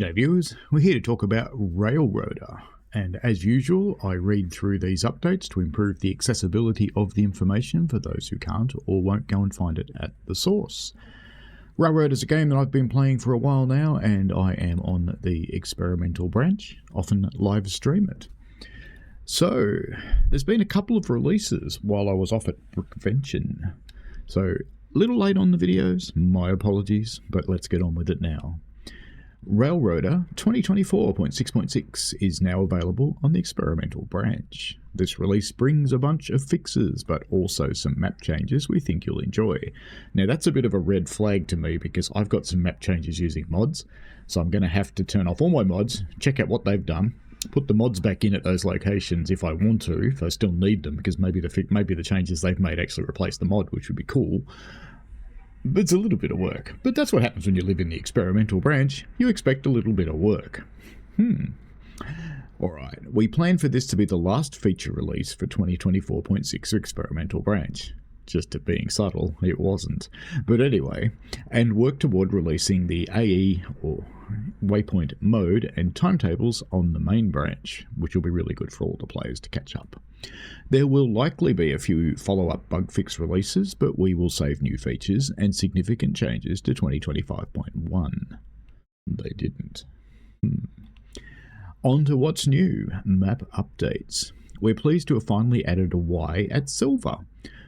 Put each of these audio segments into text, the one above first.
G'day viewers, we're here to talk about Railroader, and as usual I read through these updates to improve the accessibility of the information for those who can't or won't go and find it at the source. Railroader is a game that I've been playing for a while now, and I am on the experimental branch, often live stream it. So, there's been a couple of releases while I was off at Brookvention, so a little late on the videos, my apologies, but let's get on with it now. Railroader 2024.6.6 is now available on the experimental branch. This release brings a bunch of fixes, but also some map changes we think you'll enjoy. Now that's a bit of a red flag to me because I've got some map changes using mods, so I'm going to have to turn off all my mods, check out what they've done, put the mods back in at those locations if I want to, if I still need them, because maybe the changes they've made actually replace the mod, which would be cool. But it's a little bit of work. But that's what happens when you live in the experimental branch. You expect a little bit of work. Alright, we plan for this to be the last feature release for 2024.6 experimental branch. Just to being subtle, it wasn't. But anyway, and work toward releasing the AE or waypoint mode and timetables on the main branch, which will be really good for all the players to catch up. There will likely be a few follow-up bug fix releases, but we will save new features and significant changes to 2025.1. They didn't. On to what's new, map updates. We're pleased to have finally added a Y at Silver.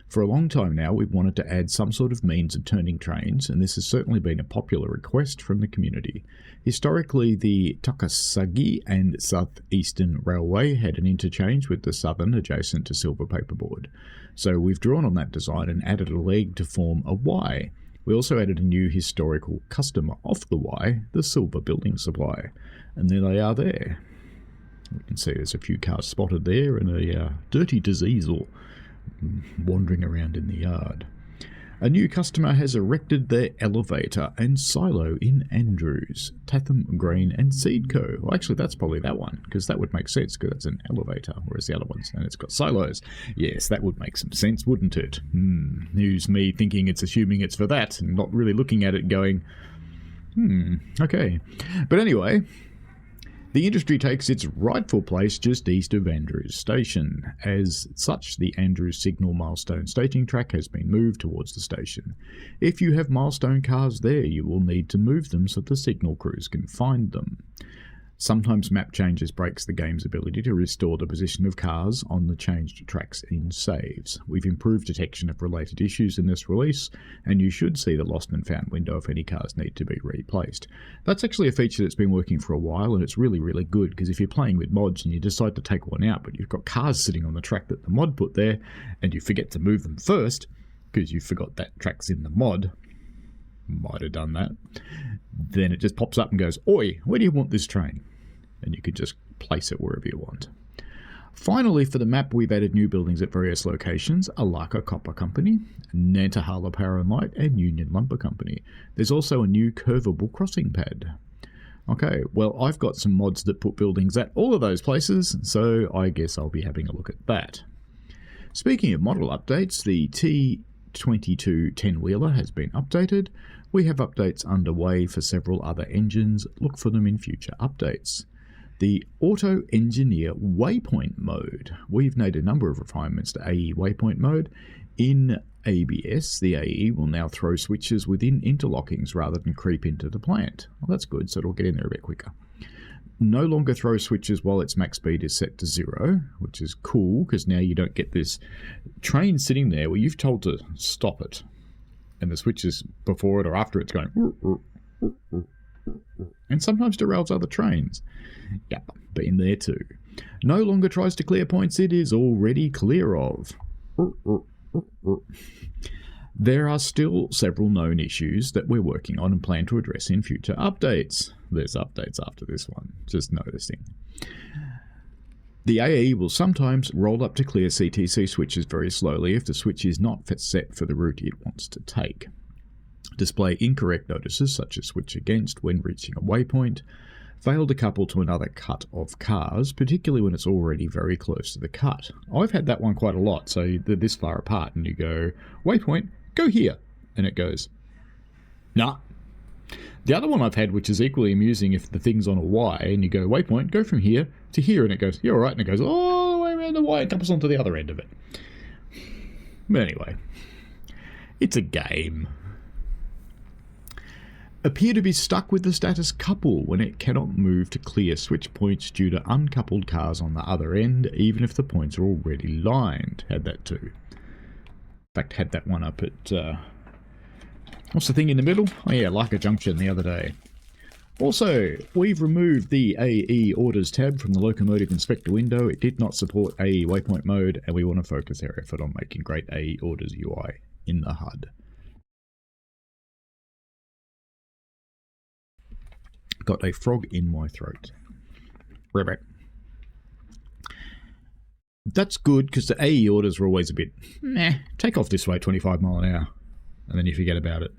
For a long time now, we've wanted to add some sort of means of turning trains, and this has certainly been a popular request from the community. Historically, the Takasagi and Southeastern Railway had an interchange with the Southern adjacent to Silver Paperboard. So we've drawn on that design and added a leg to form a Y. We also added a new historical customer off the Y, the Silver Building Supply. And there they are there. We can see there's a few cars spotted there and a dirty diesel wandering around in the yard. A new customer has erected their elevator and silo in Andrews, Tatham Grain and Seed Co. Well, actually, that's probably that one, because that would make sense, because that's an elevator, whereas the other one's, and it's got silos. Yes, that would make some sense, wouldn't it? Who's me thinking it's assuming it's for that, and not really looking at it going, okay. But anyway, the industry takes its rightful place just east of Andrews Station. As such, the Andrews Signal Milestone staging track has been moved towards the station. If you have Milestone cars there, you will need to move them so the signal crews can find them. Sometimes map changes breaks the game's ability to restore the position of cars on the changed tracks in saves. We've improved detection of related issues in this release, and you should see the lost and found window if any cars need to be replaced. That's actually a feature that's been working for a while, and it's really, really good, because if you're playing with mods and you decide to take one out, but you've got cars sitting on the track that the mod put there, and you forget to move them first, because you forgot that track's in the mod, might have done that, then it just pops up and goes, "Oi, where do you want this train?" And you can just place it wherever you want. Finally, for the map, we've added new buildings at various locations: Alaka Copper Company, Nantahala Power and Light, and Union Lumber Company. There's also a new curvable crossing pad. Okay, well, I've got some mods that put buildings at all of those places, so I guess I'll be having a look at that. Speaking of model updates, the T22 10-wheeler has been updated. We have updates underway for several other engines. Look for them in future updates. The Auto Engineer Waypoint mode. We've made a number of refinements to AE Waypoint mode. In ABS, the AE will now throw switches within interlockings rather than creep into the plant. Well, that's good, so it'll get in there a bit quicker. No longer throw switches while its max speed is set to 0, which is cool, because now you don't get this train sitting there where you've told to stop it, and the switches before it or after it's going, and sometimes derails other trains. Yep, been there too. No longer tries to clear points it is already clear of. There are still several known issues that we're working on and plan to address in future updates. There's updates after this one, just noticing. The AE will sometimes roll up to clear CTC switches very slowly if the switch is not set for the route it wants to take. Display incorrect notices such as switch against when reaching a waypoint. Fail to couple to another cut of cars, particularly when it's already very close to the cut. I've had that one quite a lot, so they're this far apart and you go, waypoint, go here. And it goes, nah, The other one I've had, which is equally amusing, if the thing's on a Y and you go, waypoint, go from here to here, and it goes, you're all right, and it goes all the way around the Y and comes onto the other end of it. But anyway, it's a game. Appear to be stuck with the status couple when it cannot move to clear switch points due to uncoupled cars on the other end, even if the points are already lined. Had that too. In fact, had that one up at, what's the thing in the middle? Oh yeah, Leica Junction the other day. Also, we've removed the AE Orders tab from the Locomotive Inspector window. It did not support AE Waypoint mode, and we want to focus our effort on making great AE Orders UI in the HUD. Got a frog in my throat. Rabbit. That's good, because the AE orders are always a bit, meh, take off this way 25 mile an hour. And then you forget about it.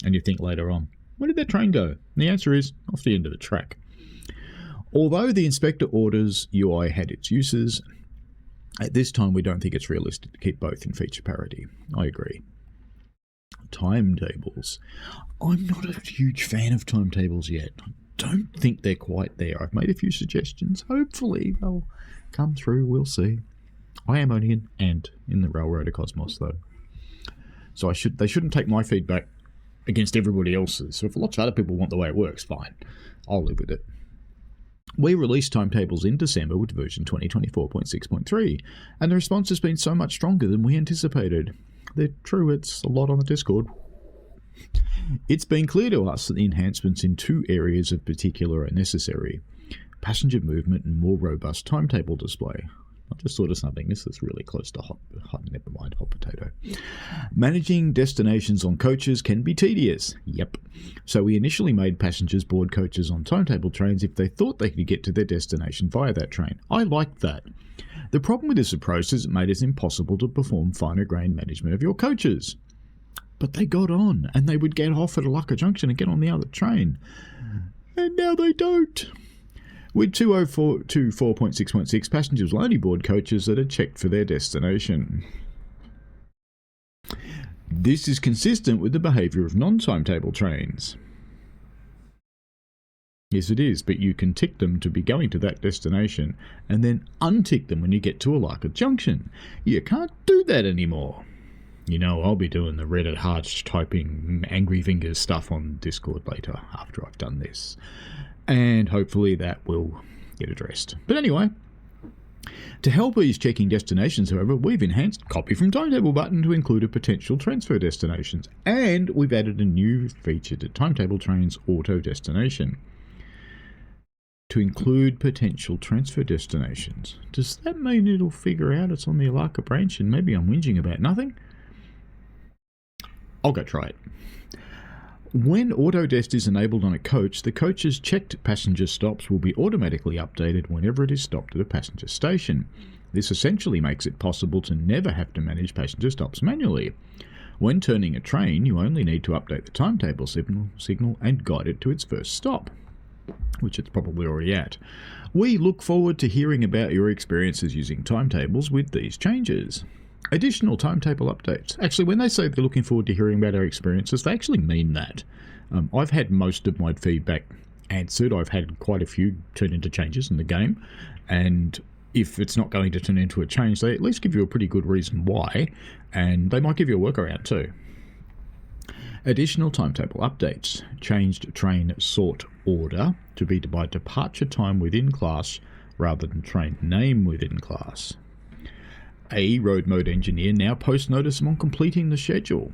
And you think later on, where did that train go? And the answer is, off the end of the track. Although the Inspector Orders UI had its uses, at this time we don't think it's realistic to keep both in feature parity. I agree. Timetables. I'm not a huge fan of timetables yet. I don't think they're quite there. I've made a few suggestions. Hopefully they'll come through. We'll see. I am only an ant in the Railroader cosmos, though. So they shouldn't take my feedback against everybody else's. So if lots of other people want the way it works, fine. I'll live with it. We released timetables in December with version 2024.6.3, and the response has been so much stronger than we anticipated. They're true, it's a lot on the Discord. It's been clear to us that the enhancements in two areas of particular are necessary: passenger movement and more robust timetable display. I just thought of something. This is really close to hot potato. Managing destinations on coaches can be tedious. Yep. So we initially made passengers board coaches on timetable trains if they thought they could get to their destination via that train. I liked that. The problem with this approach is it made it impossible to perform finer grained management of your coaches. But they got on, and they would get off at a Leica Junction and get on the other train. And now they don't. With 204.6.6, passengers will only board coaches that are checked for their destination. This is consistent with the behaviour of non-timetable trains. Yes, it is, but you can tick them to be going to that destination and then untick them when you get to a Leica Junction. You can't do that anymore. You know, I'll be doing the Reddit hearts typing angry fingers stuff on Discord later after I've done this. And hopefully that will get addressed. But anyway, to help ease checking destinations, however, we've enhanced Copy from Timetable button to include a potential transfer destinations. And we've added a new feature to Timetable Trains Auto Destination to include potential transfer destinations. Does that mean it'll figure out it's on the Alaka branch and maybe I'm whinging about nothing? I'll go try it. When Autodest is enabled on a coach, the coach's checked passenger stops will be automatically updated whenever it is stopped at a passenger station. This essentially makes it possible to never have to manage passenger stops manually. When turning a train, you only need to update the timetable signal and guide it to its first stop, which it's probably already at. We look forward to hearing about your experiences using timetables with these changes. Additional timetable updates. Actually, when they say they're looking forward to hearing about our experiences, they actually mean that. I've had most of my feedback answered. I've had quite a few turn into changes in the game. And if it's not going to turn into a change, they at least give you a pretty good reason why. And they might give you a workaround too. Additional timetable updates. Changed train sort order to be by departure time within class rather than train name within class. A road mode engineer now posts notice on completing the schedule.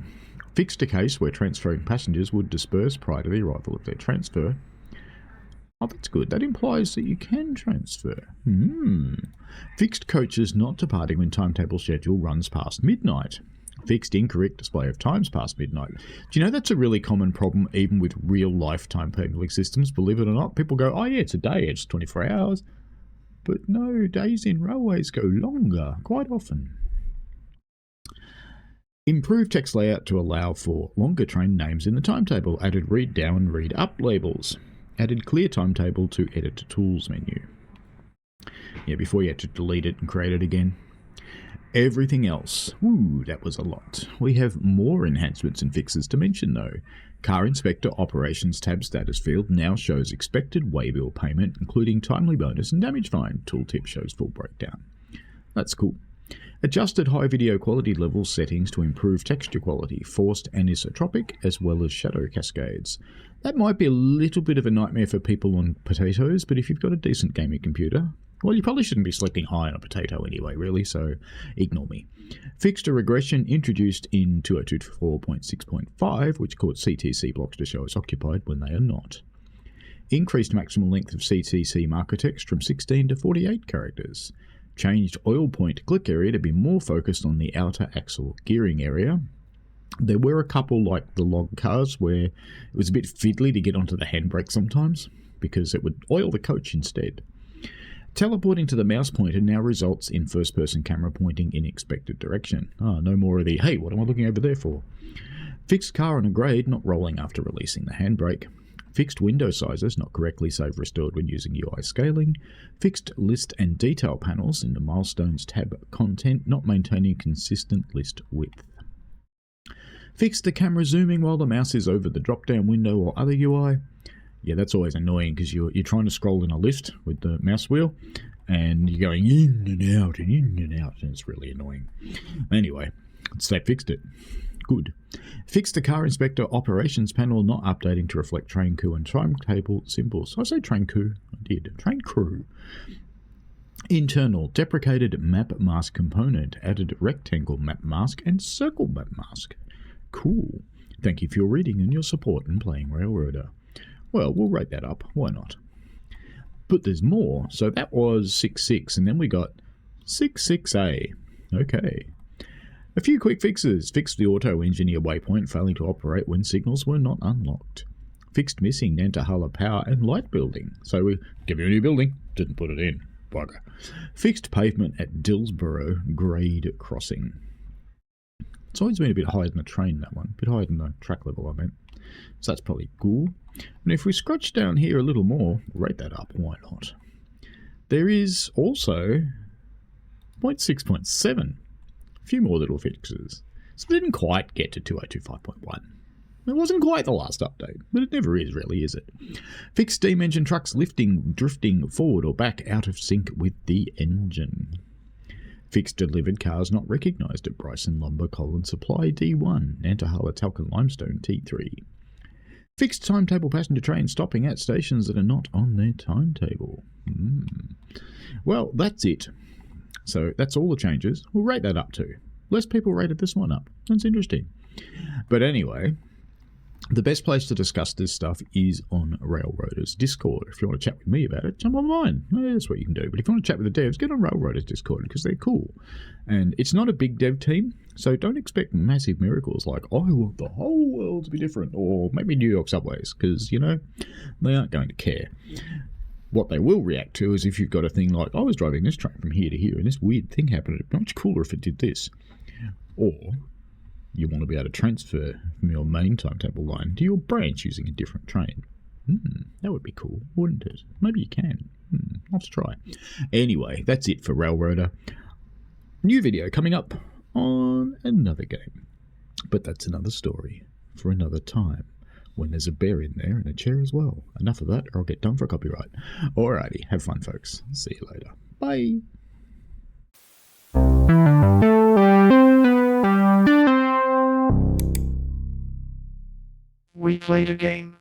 Fixed a case where transferring passengers would disperse prior to the arrival of their transfer. Oh, that's good. That implies that you can transfer. Fixed coaches not departing when timetable schedule runs past midnight. Fixed incorrect display of times past midnight. Do you know that's a really common problem even with real-life timetabling systems? Believe it or not, people go, oh yeah, it's a day, it's 24 hours. But no, days in railways go longer, quite often. Improved text layout to allow for longer train names in the timetable. Added read down and read up labels. Added clear timetable to edit tools menu. Yeah, before you had to delete it and create it again. Everything else, that was a lot. We have more enhancements and fixes to mention though. Car Inspector Operations tab status field now shows expected waybill payment, including timely bonus and damage fine. Tooltip shows full breakdown. That's cool. Adjusted high video quality level settings to improve texture quality, forced anisotropic as well as shadow cascades. That might be a little bit of a nightmare for people on potatoes, but if you've got a decent gaming computer, well, you probably shouldn't be selecting high on a potato anyway, really, so ignore me. Fixed a regression introduced in 2024.6.5, which caused CTC blocks to show as occupied when they are not. Increased maximum length of CTC marker text from 16 to 48 characters. Changed oil point click area to be more focused on the outer axle gearing area. There were a couple like the log cars where it was a bit fiddly to get onto the handbrake sometimes because it would oil the coach instead. Teleporting to the mouse pointer now results in first-person camera pointing in expected direction. No more of the, hey, what am I looking over there for? Fixed car on a grade, not rolling after releasing the handbrake. Fixed window sizes, not correctly save restored when using UI scaling. Fixed list and detail panels in the milestones tab content, not maintaining consistent list width. Fixed the camera zooming while the mouse is over the drop-down window or other UI. Yeah, that's always annoying because you're trying to scroll in a list with the mouse wheel and you're going in and out and in and out, and it's really annoying. Anyway, so they fixed it. Good. Fixed the Car Inspector Operations panel not updating to reflect train crew and timetable symbols. I say train crew. I did. Train crew. Internal deprecated map mask component. Added rectangle map mask and circle map mask. Cool. Thank you for your reading and your support in playing Railroader. Well, we'll rate that up. Why not? But there's more. So that was 6.6, and then we got 6.6a. Okay. A few quick fixes. Fixed the auto engineer waypoint failing to operate when signals were not unlocked. Fixed missing Nantahala power and light building. So we give you a new building. Didn't put it in. Bugger. Fixed pavement at Dillsborough grade crossing. It's always been a bit higher than the train, that one. A bit higher than the track level, I meant. So that's probably cool. And if we scratch down here a little more, rate that up, why not? There is also 0.6.7. A few more little fixes. So they didn't quite get to 2025.1. It wasn't quite the last update, but it never is really, is it? Fixed steam engine trucks drifting forward or back out of sync with the engine. Fixed delivered cars not recognised at Bryson Lumber Supply D1, Nantahala Talc and Limestone T3. Fixed timetable passenger trains stopping at stations that are not on their timetable. Well, that's it. So that's all the changes. We'll rate that up too. Less people rated this one up. That's interesting. But anyway, the best place to discuss this stuff is on Railroaders Discord. If you want to chat with me about it, jump on mine. That's what you can do. But if you want to chat with the devs, get on Railroaders Discord because they're cool. And it's not a big dev team, so don't expect massive miracles like, I want the whole world to be different, or maybe New York subways, because, they aren't going to care. What they will react to is if you've got a thing like, I was driving this train from here to here, and this weird thing happened. It'd be much cooler if it did this. Or you want to be able to transfer from your main timetable line to your branch using a different train. That would be cool, wouldn't it? Maybe you can. Let's try. Anyway, that's it for Railroader. New video coming up on another game. But that's another story for another time, when there's a bear in there and a chair as well. Enough of that or I'll get done for copyright. Alrighty, have fun folks. See you later. Bye. We played a game.